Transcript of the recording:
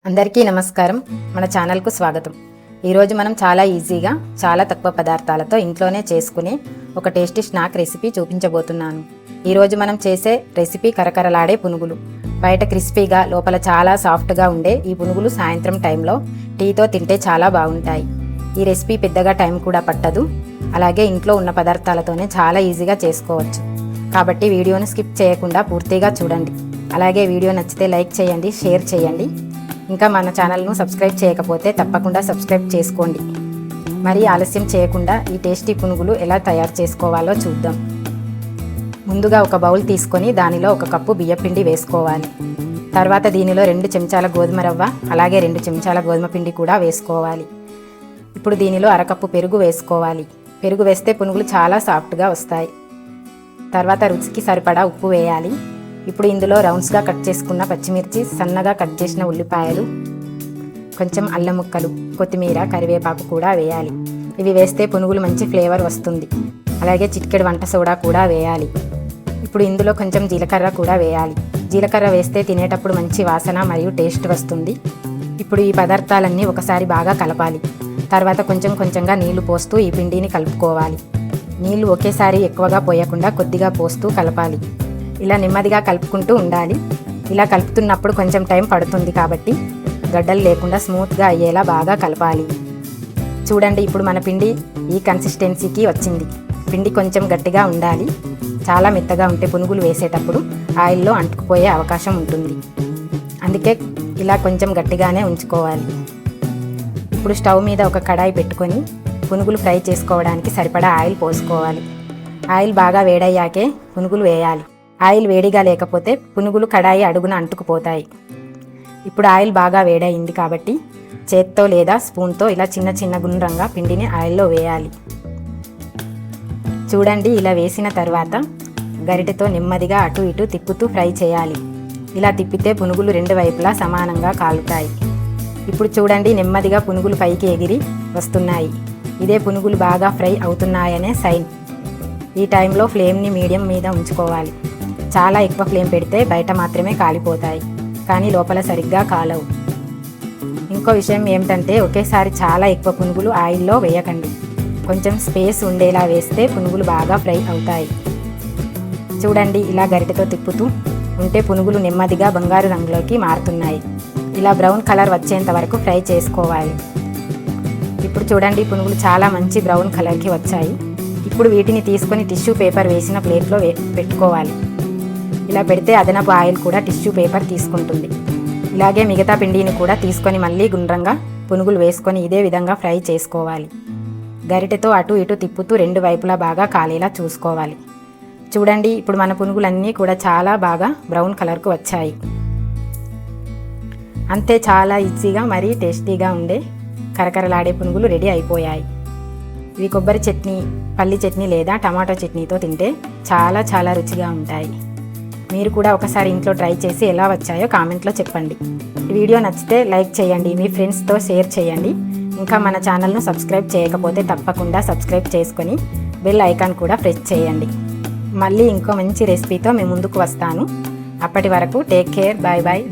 అందరికీ నమస్కారం. మన ఛానల్కు స్వాగతం. ఈరోజు మనం చాలా ఈజీగా చాలా తక్కువ పదార్థాలతో ఇంట్లోనే చేసుకునే ఒక టేస్టీ స్నాక్ రెసిపీ చూపించబోతున్నాను. ఈరోజు మనం చేసే రెసిపీ కరకరలాడే పునుగులు. బయట క్రిస్పీగా లోపల చాలా సాఫ్ట్గా ఉండే ఈ పునుగులు సాయంత్రం టైంలో టీతో తింటే చాలా బాగుంటాయి. ఈ రెసిపీ పెద్దగా టైం కూడా పట్టదు, అలాగే ఇంట్లో ఉన్న పదార్థాలతోనే చాలా ఈజీగా చేసుకోవచ్చు. కాబట్టి వీడియోని స్కిప్ చేయకుండా పూర్తిగా చూడండి. అలాగే వీడియో నచ్చితే లైక్ చేయండి, షేర్ చేయండి. ఇంకా మన ఛానల్ను సబ్స్క్రైబ్ చేయకపోతే తప్పకుండా సబ్స్క్రైబ్ చేసుకోండి. మరి ఆలస్యం చేయకుండా ఈ టేస్టీ పునుగులు ఎలా తయారు చేసుకోవాలో చూద్దాం. ముందుగా ఒక బౌల్ తీసుకొని దానిలో 1 కప్పు బియ్యపిండి వేసుకోవాలి. తర్వాత దీనిలో 2 చెంచాల గోధుమ రవ్వ, అలాగే 2 చెంచాల గోధుమ పిండి కూడా వేసుకోవాలి. ఇప్పుడు దీనిలో 1/2 కప్పు పెరుగు వేసుకోవాలి. పెరుగు వేస్తే పునుగులు చాలా సాఫ్ట్గా వస్తాయి. తర్వాత రుచికి సరిపడా ఉప్పు వేయాలి. ఇప్పుడు ఇందులో రౌండ్స్గా కట్ చేసుకున్న పచ్చిమిర్చి, సన్నగా కట్ చేసిన ఉల్లిపాయలు, కొంచెం అల్లం ముక్కలు, కొత్తిమీర, కరివేపాకు కూడా వేయాలి. ఇవి వేస్తే పునుగులు మంచి ఫ్లేవర్ వస్తుంది. అలాగే చిటికెడు వంట సోడా కూడా వేయాలి. ఇప్పుడు ఇందులో కొంచెం జీలకర్ర కూడా వేయాలి. జీలకర్ర వేస్తే తినేటప్పుడు మంచి వాసన మరియు టేస్ట్ వస్తుంది. ఇప్పుడు ఈ పదార్థాలన్నీ ఒకసారి బాగా కలపాలి. తర్వాత కొంచెం కొంచెంగా నీళ్లు పోస్తూ ఈ పిండిని కలుపుకోవాలి. నీళ్లు ఒకేసారి ఎక్కువగా పోయకుండా కొద్దిగా పోస్తూ కలపాలి. ఇలా నెమ్మదిగా కలుపుకుంటూ ఉండాలి. ఇలా కలుపుతున్నప్పుడు కొంచెం టైం పడుతుంది కాబట్టి గడ్డలు లేకుండా స్మూత్గా అయ్యేలా బాగా కలపాలి. చూడండి, ఇప్పుడు మన పిండి ఈ కన్సిస్టెన్సీకి వచ్చింది. పిండి కొంచెం గట్టిగా ఉండాలి. చాలా మెత్తగా ఉంటే పునుగులు వేసేటప్పుడు ఆయిల్లో అంటుకుపోయే అవకాశం ఉంటుంది. అందుకే ఇలా కొంచెం గట్టిగానే ఉంచుకోవాలి. ఇప్పుడు స్టవ్ మీద ఒక కడాయి పెట్టుకొని పునుగులు ఫ్రై చేసుకోవడానికి సరిపడా ఆయిల్ పోసుకోవాలి. ఆయిల్ బాగా వేడయ్యాకే పునుగులు వేయాలి. ఆయిల్ వేడిగా లేకపోతే పునుగులు కడాయి అడుగున అంటుకుపోతాయి. ఇప్పుడు ఆయిల్ బాగా వేడయింది కాబట్టి చేత్తో లేదా స్పూన్తో ఇలా చిన్న చిన్న గుండ్రంగా పిండిని ఆయిల్లో వేయాలి. చూడండి, ఇలా వేసిన తర్వాత గరిటెతో నెమ్మదిగా అటు ఇటు తిప్పుతూ ఫ్రై చేయాలి. ఇలా తిప్పితే పునుగులు 2 వైపులా సమానంగా కాలుతాయి. ఇప్పుడు చూడండి, నెమ్మదిగా పునుగులు పైకి ఎగిరి వస్తున్నాయి. ఇదే పునుగులు బాగా ఫ్రై అవుతున్నాయనే సైన్. ఈ టైంలో ఫ్లేమ్ని మీడియం మీద ఉంచుకోవాలి. చాలా ఎక్కువ ఫ్లేమ్ పెడితే బయట మాత్రమే కాలిపోతాయి, కానీ లోపల సరిగ్గా కాలవు. ఇంకో విషయం ఏమిటంటే ఒకేసారి చాలా ఎక్కువ పునుగులు ఆయిల్లో వేయకండి. కొంచెం స్పేస్ ఉండేలా వేస్తే పునుగులు బాగా ఫ్రై అవుతాయి. చూడండి, ఇలా గరిటెతో తిప్పుతూ ఉంటే పునుగులు నెమ్మదిగా బంగారు రంగులోకి మారుతున్నాయి. ఇలా బ్రౌన్ కలర్ వచ్చేంత వరకు ఫ్రై చేసుకోవాలి. ఇప్పుడు చూడండి, పునుగులు చాలా మంచి బ్రౌన్ కలర్కి వచ్చాయి. ఇప్పుడు వీటిని తీసుకొని టిష్యూ పేపర్ వేసిన ప్లేట్లో పెట్టుకోవాలి. ఇలా పెడితే అదనపు ఆయిల్ కూడా టిష్యూ పేపర్ తీసుకుంటుంది. ఇలాగే మిగతా పిండిని కూడా తీసుకొని మళ్ళీ గుండ్రంగా పునుగులు వేసుకొని ఇదే విధంగా ఫ్రై చేసుకోవాలి. గరిటెతో అటు ఇటు తిప్పుతూ 2 వైపులా బాగా కాలేలా చూసుకోవాలి. చూడండి, ఇప్పుడు మన పునుగులన్నీ కూడా చాలా బాగా బ్రౌన్ కలర్కు వచ్చాయి. అంతే, చాలా ఈజీగా మరీ టేస్టీగా ఉండే కరకరలాడే పునుగులు రెడీ అయిపోయాయి. ఇవి కొబ్బరి చట్నీ, పల్లి చట్నీ లేదా టమాటో చట్నీతో తింటే చాలా చాలా రుచిగా ఉంటాయి. మీరు కూడా ఒకసారి ఇంట్లో ట్రై చేసి ఎలా వచ్చాయో కామెంట్లో చెప్పండి. ఈ వీడియో నచ్చితే లైక్ చేయండి, మీ ఫ్రెండ్స్తో షేర్ చేయండి. ఇంకా మన ఛానల్ను సబ్స్క్రైబ్ చేయకపోతే తప్పకుండా సబ్స్క్రైబ్ చేసుకొని బెల్ ఐకాన్ కూడా ప్రెస్ చేయండి. మళ్ళీ ఇంకో మంచి రెసిపీతో మీ ముందుకు వస్తాను. అప్పటి వరకు టేక్ కేర్, బాయ్ బాయ్.